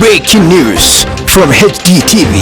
Breaking news from HDTV.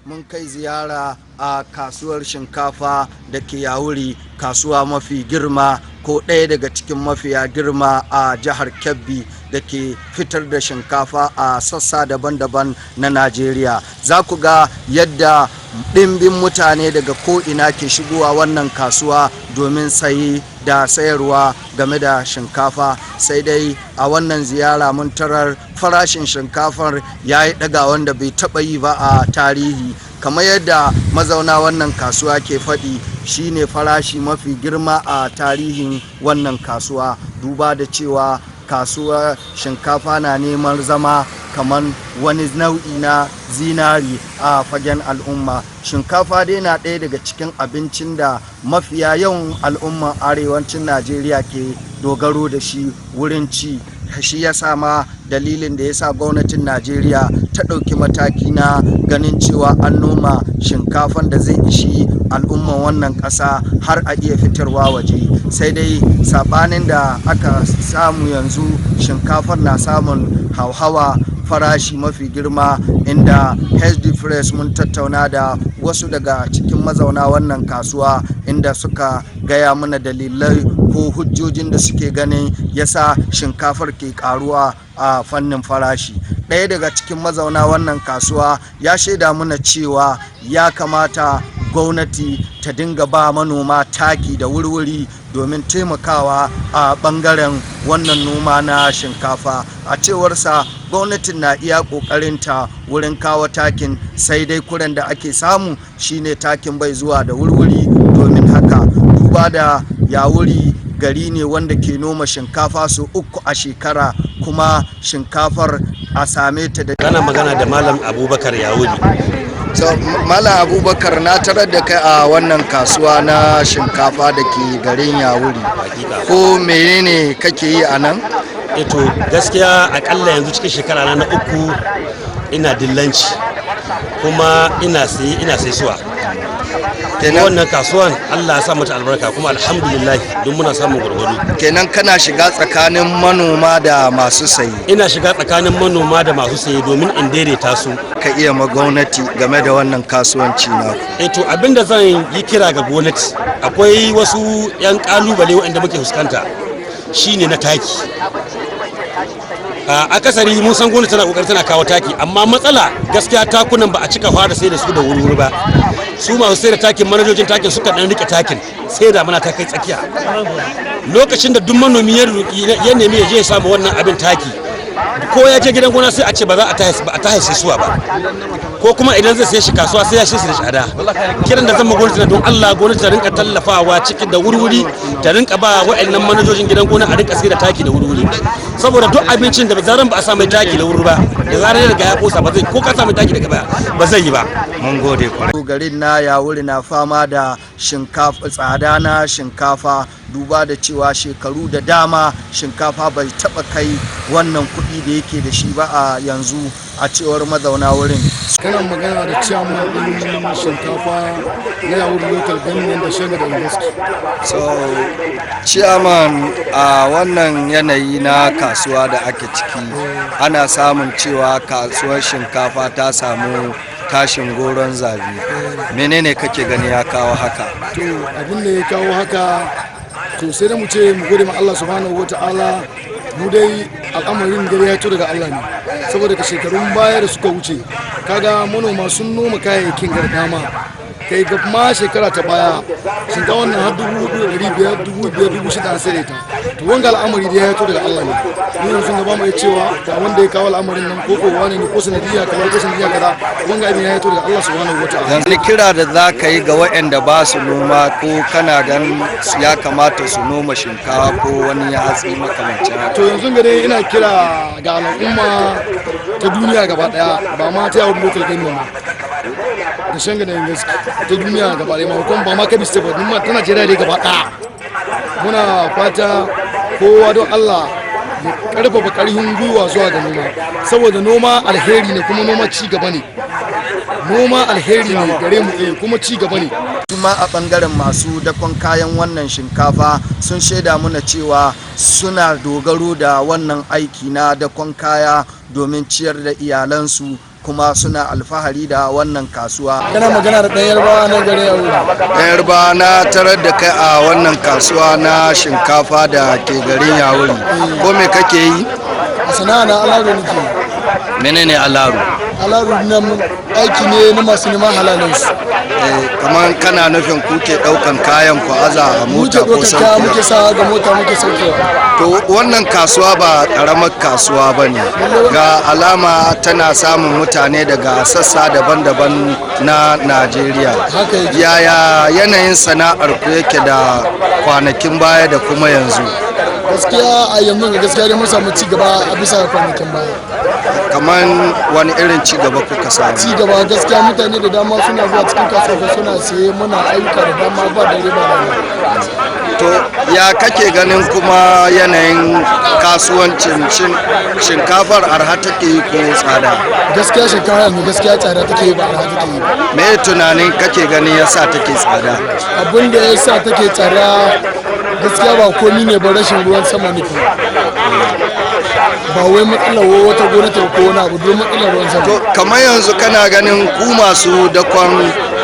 Mun kai ziyara a kasuwar shinkafa da ke Yawuri, kasuwa mafi girma ko ɗaya daga cikin mafiya girma a jihar Kebbi da ke fitar da shinkafa a sassa daban-daban na Najeriya. Za ku ga yadda ɗimbin mutane daga ko'ina ke shigowa wannan kasuwa domin sayi da sayarwa game da shinkafa. Sai dai a wannan ziyara mun tarar farashin shinkafar ya yi ɗaga wanda bai taɓa yi ba a tarihi. Kamar yadda mazauna wannan kasuwa ke faɗi, shine farashi mafi girma a tarihin wannan kasuwa, duba da cewa kasuwar shinkafa na neman zama kamar wani nau'i na zinari a fagen al'umma. Shinkafa dai na ɗaya daga cikin abincin da mafiya yawan al'umman arewacin Najeriya ke dogaro da shi wurin ci. Shi ya sa ma dalilin da ya sa gwamnatin Najeriya ta ɗauki mataki na ganin cewa an noma shinkafan da zai ishi al'umman wannan ƙasa har a iya fitarwa waje. Sai dai saɓanin da aka samu yanzu, shinkafar na samun hauhawa farashi mafi girma, inda HD Press mun tattauna da wasu daga cikin mazauna wannan kasuwa inda suka gaya mana dalilai ko hujjojin da suke ganin yasa shinkafar ke karuwa a fannin farashi. Ɗaya daga cikin mazauna wannan kasuwa ya shaida mana cewa ya kamata gwamnati ta dinga ba manoma taki da wurwuri domin taimakawa a bangaren wannan noma na shinkafa. A cewarsa gwamnatin na iya kokarinta wurin kawo takin, sai dai kuren da ake samu shine takin bai zuwa da wurwuri. Domin haka, duba da Yawuri gari ne wanda ke noma shinkafa sau 3 a shekara, kuma shinkafar a same ta da kana magana da Malam Abubakar Yawuri. So, Malam Abubakar, na tarar da kai a wannan kasuwa na shinkafa da ke garin Yawuri. Ko menene kake yi a nan? Eto gaskiya akalla yanzu cikin shekara na 3 ina dillanci, kuma ina sai suwa. Kenan wannan kasuwan Allah ya sa mata albarka, kuma alhamdulillah don muna samun gwargwado. Kenan kana shiga tsakanin manoma da masu sayi? Ina shiga tsakanin manoma da masu sayi domin in daidaita su. Ka iya ma gwamnati game da wannan kasuwanci na? To abinda zan yi kira ga gwamnati, akwai wasu 'yan kalubale waɗanda muke fuskanta, shine na taki. Akasari mun san gwamnati tana kokari tana kawo taki, amma matsala gaskiya takunan ba a cika fara sai da su da wuri ba. Su masu sai da takin, manajojin takin suka dan rike takin sai da mana ta kai tsakiya. Lokacin da duk manomi ya nemi ya je ya samu wannan abin taki, ko ya je gidan gona sai a ce ba za a ta haise suwa ba, ko kuma idan zai sai shi kasuwa sai ya shi da tsada. Kiran da zan gwamnati na don Allah, gwamnati ta rinka tallafawa cikin da wurwuri, ta rinka ba wa'annan manajojin gidan gona a rinka sai da taki da wurwuri, saboda duk abincin da zaran ba a samu taki da wuri ba, da zaran ya riga ya kosa ba zai, ko ka samu taki daga baya ba zai yi ba. Mun gode kwarai. Garin na Yawuri na fama da shinkafa, tsada na shinkafa, duba da cewa shekaru da dama shinkafa bai taba kai wannan kuɗi da yake da shi ba a yanzu, a cewar mazauna wurin. Kana magana da chairman din shinkafa na Yawuri local government da Shanga da University. So chairman, a wannan yanayi na kasuwa da ake ciki, ana samun cewa kasuwar shinkafa ta samu tashin goron zabi. Menene kake gani ya kawo haka? To abin da ya kawo haka, to sai da mu ce mu gode ma Allah subhanahu wataala. Mu dai al'amarin gari ya to daga Allah ne, saboda ka shekarun baya da suka wuce kaga manoma sun noma kayayyakin gardama, kai ga ma shekara ta baya shinkafa wannan har 4,500, 5,000, 6,000 an sai ta. To wanga al'amari da ya to daga Allah ne. Mu yanzu ga ba mu cewa ga wanda ya kawo al'amarin nan ko wani ne, ko sanadiya kaza ko sanadiya kaza, wanga abin ya to daga Allah subhanahu wataala. Yanzu kira da za ka yi ga waɗanda ba su noma, ko kana ganin ya kamata su noma shinkafa ko wani ya hatsi makamancin haka? To yanzu ga dai ina kira ga al'umma ta duniya gaba daya, ba ma ta Yawuri local government da Shanga da University, ta duniya gaba daya, kuma ba ma Kebbi State ba, ta Najeriya dai gaba daya. Muna fata kowa don Allah ya karfafa karfin gwiwa zuwa ga noma, saboda noma alheri ne, kuma noma ci gaba ne. noma alheri ne gare mu kuma ci gaba ne. Kuma a bangaren masu dakon kayan wannan shinkafa sun shaida mana cewa suna dogaro da wannan aiki na dakon kaya domin ciyar da iyalansu, kuma suna alfahari da wannan kasuwa. Kana magana da ɗan yarbawa na gare Yawuri. Ɗan yarbawa na tarar da kai a wannan kasuwa na shinkafa da ke garin Yawuri. Ko me kake yi? A sana'a na alaro nake. Menene alaro? Alaro na aiki ne na masu neman halalinsu. Kamar kana nufin kuke ɗaukan kayan ku aza a mota ko sauki? Muke sa ga mota muke saukewa. To wannan kasuwa ba ƙaramar kasuwa ba ne, ga alama tana samun mutane daga sassa daban-daban na Najeriya. Yaya yanayin sana'ar ku yake da kwanakin baya da kuma yanzu? Gaskiya a yanzu ga gaskiya dai mun samu ci gaba a bisa kwanakin baya. Kamar wani irin ci gaba kuka samu? Ci gaba gaskiya mutane da dama suna zuwa cikin kasuwa suna saye, muna ayyuka da dama ba da riba rana. To ya kake ganin kuma yanayin kasuwancin shinkafar arha take yi ko tsada? Gaskiya shinkafa yanzu gaskiya tsada take yi ba arha take yi. Me tunanin kake ganin yasa take tsada? Abin da yasa take tsada gaskiya ba komi ne ba, rashin ruwan sama ne. Ba wai matsalar wata gwamnati ko wani abu, don matsalar ruwan sama. To kamar yanzu kana ganin ku masu dakon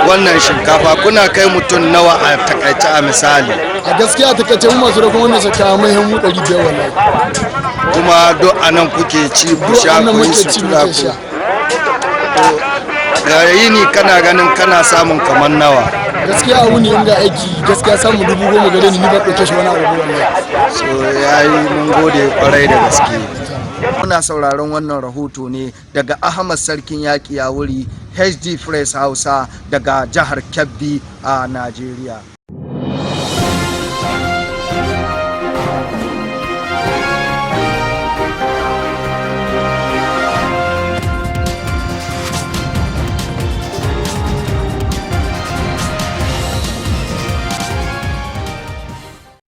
wannan shinkafa kuna kai mutum nawa a takaice a misali? A gaskiya a takaice mu masu dakon wannan shinkafa mai hannu 500 wallahi. Kuma duk anan kuke ci ku sha ku yi sutura ku. Ga yini kana ganin kana samun kamar nawa? Gaskiya a wuni inda aiki gaskiya samun 10,000 gare ni ba ɗauke shi wani abu wallahi. So yayi, mun gode kwarai da gaske. Muna sauraron wannan rahoto ne daga Ahmad Sarkin Yaƙi Yawuri, HD Press Hausa daga jihar Kebbi a Najeriya.